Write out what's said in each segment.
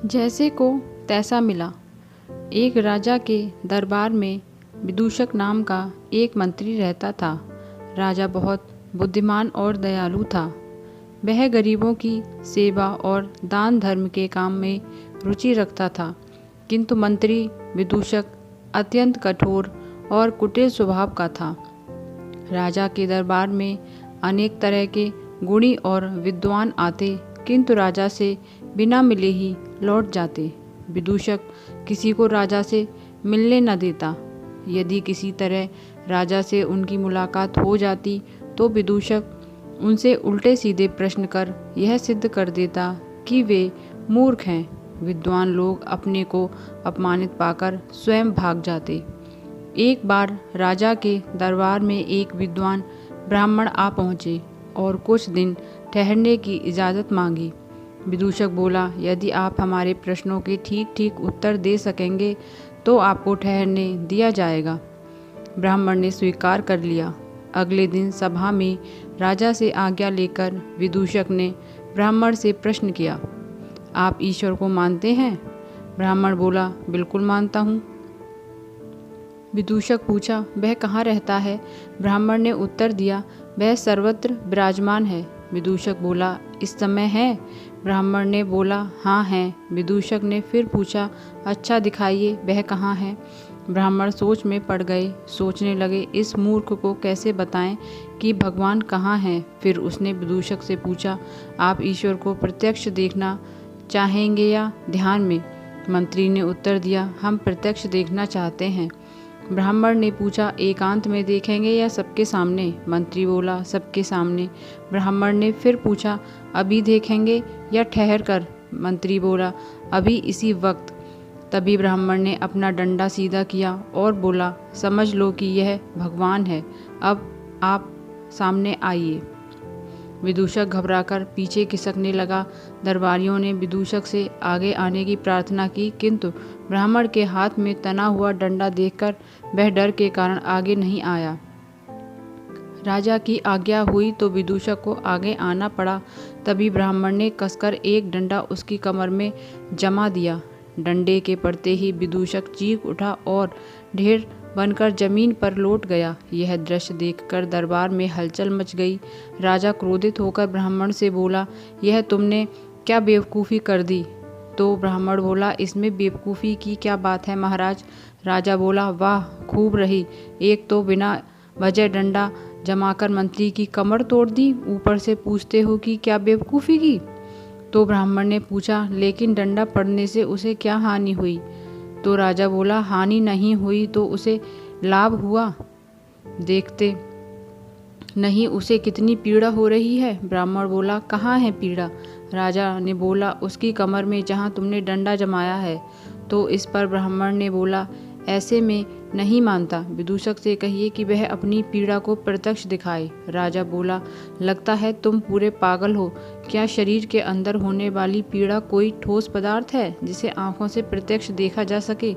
जैसे को तैसा मिला। एक राजा के दरबार में विदूषक नाम का एक मंत्री रहता था। राजा बहुत बुद्धिमान और दयालु था। वह गरीबों की सेवा और दान धर्म के काम में रुचि रखता था। किंतु मंत्री विदूषक अत्यंत कठोर और कुटिल स्वभाव का था। राजा के दरबार में अनेक तरह के गुणी और विद्वान आते, किंतु राजा से बिना मिले ही लौट जाते। विदूषक किसी को राजा से मिलने न देता। यदि किसी तरह राजा से उनकी मुलाकात हो जाती तो विदूषक उनसे उल्टे सीधे प्रश्न कर यह सिद्ध कर देता कि वे मूर्ख हैं। विद्वान लोग अपने को अपमानित पाकर स्वयं भाग जाते। एक बार राजा के दरबार में एक विद्वान ब्राह्मण आ पहुँचे और कुछ दिन ठहरने की इजाज़त मांगी। विदूषक बोला, यदि आप हमारे प्रश्नों के ठीक ठीक उत्तर दे सकेंगे तो आपको ठहरने दिया जाएगा। ब्राह्मण ने स्वीकार कर लिया। अगले दिन सभा में राजा से आज्ञा लेकर विदूषक ने ब्राह्मण से प्रश्न किया, आप ईश्वर को मानते हैं? ब्राह्मण बोला, बिल्कुल मानता हूँ। विदूषक पूछा, वह कहाँ रहता है? ब्राह्मण ने उत्तर दिया, वह सर्वत्र विराजमान है। विदूषक बोला, इस समय है? ब्राह्मण ने बोला, हाँ है। विदूषक ने फिर पूछा, अच्छा दिखाइए, वह कहाँ है? ब्राह्मण सोच में पड़ गए। सोचने लगे, इस मूर्ख को कैसे बताएं कि भगवान कहाँ हैं। फिर उसने विदूषक से पूछा, आप ईश्वर को प्रत्यक्ष देखना चाहेंगे या ध्यान में? मंत्री ने उत्तर दिया, हम प्रत्यक्ष देखना चाहते हैं। ब्राह्मण ने पूछा, एकांत में देखेंगे या सबके सामने? मंत्री बोला, सबके सामने। ब्राह्मण ने फिर पूछा, अभी देखेंगे या ठहर कर? मंत्री बोला, अभी इसी वक्त। तभी ब्राह्मण ने अपना डंडा सीधा किया और बोला, समझ लो कि यह भगवान है, अब आप सामने आइए। विदूषक घबराकर पीछे खिसकने लगा। दरबारियों ने विदूषक से आगे आने की प्रार्थना की, किंतु ब्राह्मण के हाथ में तना हुआ डंडा देखकर वह डर के कारण आगे नहीं आया। राजा की आज्ञा हुई तो विदूषक को आगे आना पड़ा। तभी ब्राह्मण ने कसकर एक डंडा उसकी कमर में जमा दिया। डंडे के पड़ते ही विदूषक चीख उठा और ढेर बनकर जमीन पर लौट गया। यह दृश्य देखकर दरबार में हलचल मच गई। राजा क्रोधित होकर ब्राह्मण से बोला, यह तुमने क्या बेवकूफ़ी कर दी? तो ब्राह्मण बोला, इसमें बेवकूफ़ी की क्या बात है महाराज? राजा बोला, वाह, खूब रही। एक तो बिना वजह डंडा जमाकर मंत्री की कमर तोड़ दी, ऊपर से पूछते हो कि क्या बेवकूफ़ी की? तो ब्राह्मण ने पूछा, लेकिन डंडा पड़ने से उसे क्या हानि हुई? तो राजा बोला, हानि नहीं हुई तो उसे लाभ हुआ। देखते नहीं उसे कितनी पीड़ा हो रही है। ब्राह्मण बोला, कहाँ है पीड़ा? राजा ने बोला, उसकी कमर में, जहाँ तुमने डंडा जमाया है। तो इस पर ब्राह्मण ने बोला, ऐसे में नहीं मानता। विदूषक से कहिए कि वह अपनी पीड़ा को प्रत्यक्ष दिखाए। राजा बोला, लगता है तुम पूरे पागल हो। क्या शरीर के अंदर होने वाली पीड़ा कोई ठोस पदार्थ है जिसे आंखों से प्रत्यक्ष देखा जा सके?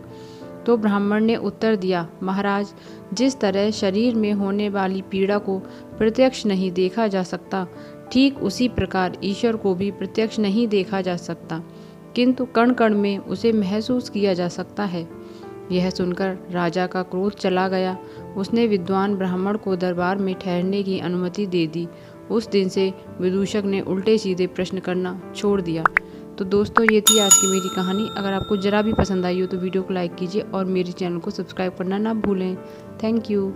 तो ब्राह्मण ने उत्तर दिया, महाराज, जिस तरह शरीर में होने वाली पीड़ा को प्रत्यक्ष नहीं देखा जा सकता, ठीक उसी प्रकार ईश्वर को भी प्रत्यक्ष नहीं देखा जा सकता, किंतु कण कण में उसे महसूस किया जा सकता है। यह सुनकर राजा का क्रोध चला गया। उसने विद्वान ब्राह्मण को दरबार में ठहरने की अनुमति दे दी। उस दिन से विदूषक ने उल्टे सीधे प्रश्न करना छोड़ दिया। तो दोस्तों, ये थी आज की मेरी कहानी। अगर आपको ज़रा भी पसंद आई हो तो वीडियो को लाइक कीजिए और मेरे चैनल को सब्सक्राइब करना ना भूलें। Thank you.